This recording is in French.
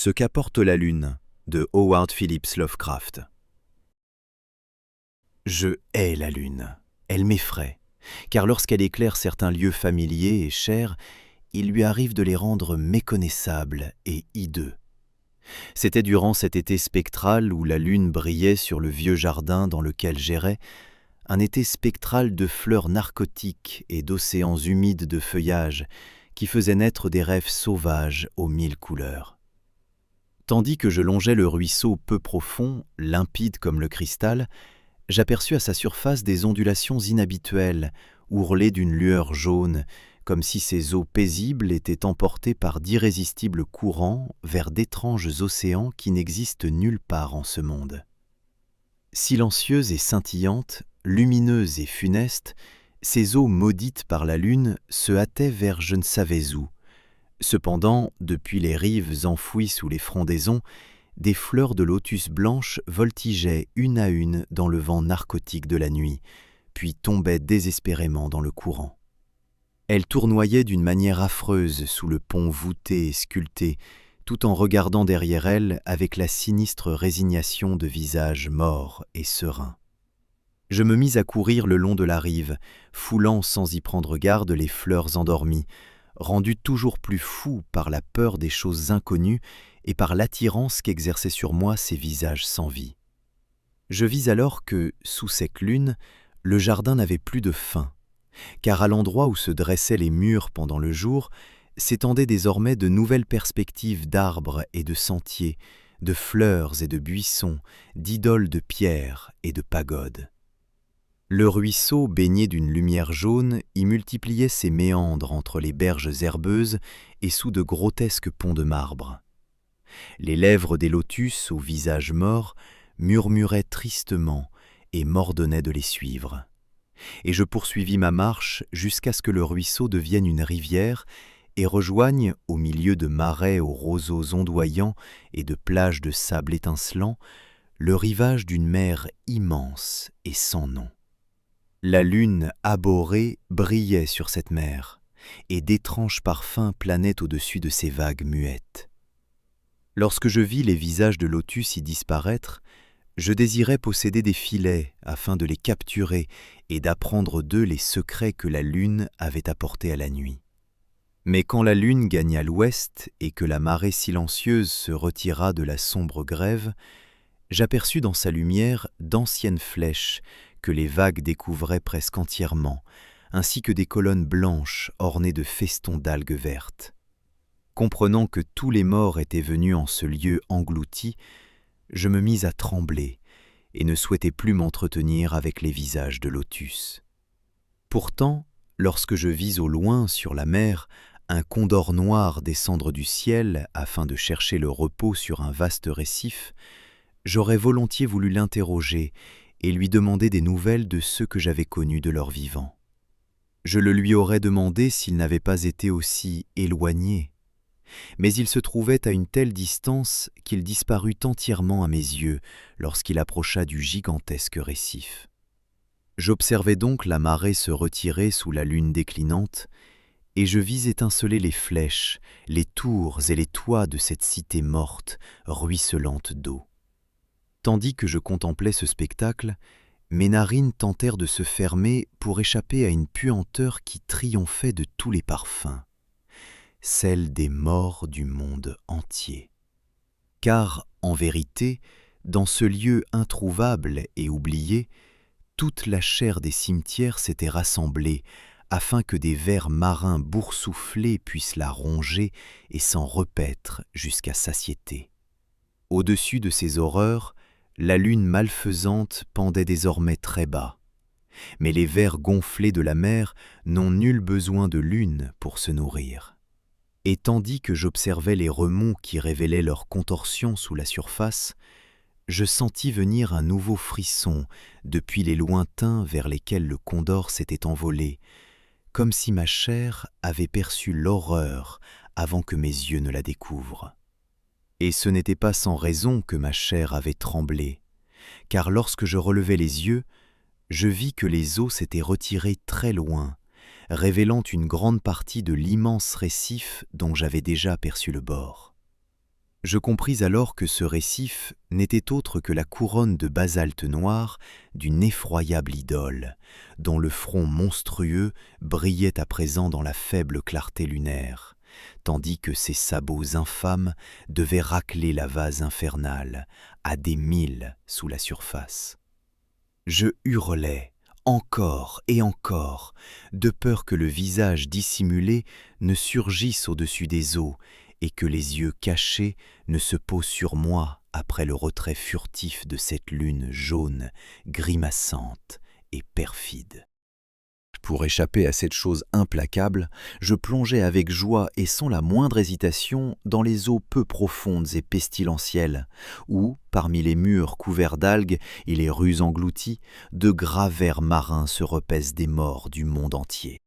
Ce qu'apporte la lune de Howard Phillips Lovecraft. Je hais la lune. Elle m'effraie, car lorsqu'elle éclaire certains lieux familiers et chers, il lui arrive de les rendre méconnaissables et hideux. C'était durant cet été spectral où la lune brillait sur le vieux jardin dans lequel j'errais, un été spectral de fleurs narcotiques et d'océans humides de feuillage qui faisaient naître des rêves sauvages aux mille couleurs. Tandis que je longeais le ruisseau peu profond, limpide comme le cristal, j'aperçus à sa surface des ondulations inhabituelles, ourlées d'une lueur jaune, comme si ces eaux paisibles étaient emportées par d'irrésistibles courants vers d'étranges océans qui n'existent nulle part en ce monde. Silencieuses et scintillantes, lumineuses et funestes, ces eaux maudites par la lune se hâtaient vers je ne savais où. Cependant, depuis les rives enfouies sous les frondaisons, des fleurs de lotus blanches voltigeaient une à une dans le vent narcotique de la nuit, puis tombaient désespérément dans le courant. Elles tournoyaient d'une manière affreuse sous le pont voûté et sculpté, tout en regardant derrière elles avec la sinistre résignation de visages morts et sereins. Je me mis à courir le long de la rive, foulant sans y prendre garde les fleurs endormies, rendu toujours plus fou par la peur des choses inconnues et par l'attirance qu'exerçaient sur moi ces visages sans vie. Je vis alors que, sous cette lune, le jardin n'avait plus de fin, car à l'endroit où se dressaient les murs pendant le jour, s'étendaient désormais de nouvelles perspectives d'arbres et de sentiers, de fleurs et de buissons, d'idoles de pierre et de pagodes. Le ruisseau, baigné d'une lumière jaune, y multipliait ses méandres entre les berges herbeuses et sous de grotesques ponts de marbre. Les lèvres des lotus, au visage mort, murmuraient tristement et m'ordonnaient de les suivre. Et je poursuivis ma marche jusqu'à ce que le ruisseau devienne une rivière et rejoigne, au milieu de marais aux roseaux ondoyants et de plages de sable étincelant, le rivage d'une mer immense et sans nom. La lune abhorrée brillait sur cette mer, et d'étranges parfums planaient au-dessus de ces vagues muettes. Lorsque je vis les visages de lotus y disparaître, je désirais posséder des filets afin de les capturer et d'apprendre d'eux les secrets que la lune avait apportés à la nuit. Mais quand la lune gagna l'ouest et que la marée silencieuse se retira de la sombre grève, j'aperçus dans sa lumière d'anciennes flèches que les vagues découvraient presque entièrement, ainsi que des colonnes blanches ornées de festons d'algues vertes. Comprenant que tous les morts étaient venus en ce lieu englouti, je me mis à trembler et ne souhaitais plus m'entretenir avec les visages de lotus. Pourtant, lorsque je vis au loin, sur la mer, un condor noir descendre du ciel afin de chercher le repos sur un vaste récif, j'aurais volontiers voulu l'interroger et lui demander des nouvelles de ceux que j'avais connus de leur vivant. Je le lui aurais demandé s'il n'avait pas été aussi éloigné, mais il se trouvait à une telle distance qu'il disparut entièrement à mes yeux lorsqu'il approcha du gigantesque récif. J'observai donc la marée se retirer sous la lune déclinante, et je vis étinceler les flèches, les tours et les toits de cette cité morte, ruisselante d'eau. Tandis que je contemplais ce spectacle, mes narines tentèrent de se fermer pour échapper à une puanteur qui triomphait de tous les parfums, celle des morts du monde entier. Car, en vérité, dans ce lieu introuvable et oublié, toute la chair des cimetières s'était rassemblée afin que des vers marins boursouflés puissent la ronger et s'en repaître jusqu'à satiété. Au-dessus de ces horreurs, la lune malfaisante pendait désormais très bas, mais les vers gonflés de la mer n'ont nul besoin de lune pour se nourrir. Et tandis que j'observais les remous qui révélaient leurs contorsions sous la surface, je sentis venir un nouveau frisson depuis les lointains vers lesquels le condor s'était envolé, comme si ma chair avait perçu l'horreur avant que mes yeux ne la découvrent. Et ce n'était pas sans raison que ma chair avait tremblé, car lorsque je relevai les yeux, je vis que les eaux s'étaient retirées très loin, révélant une grande partie de l'immense récif dont j'avais déjà aperçu le bord. Je compris alors que ce récif n'était autre que la couronne de basalte noir d'une effroyable idole, dont le front monstrueux brillait à présent dans la faible clarté lunaire, tandis que ses sabots infâmes devaient racler la vase infernale, à des milles sous la surface. Je hurlais, encore et encore, de peur que le visage dissimulé ne surgisse au-dessus des eaux, et que les yeux cachés ne se posent sur moi après le retrait furtif de cette lune jaune, grimaçante et perfide. Pour échapper à cette chose implacable, je plongeais avec joie et sans la moindre hésitation dans les eaux peu profondes et pestilentielles, où, parmi les murs couverts d'algues et les rues englouties, de gras vers marins se repaissent des morts du monde entier.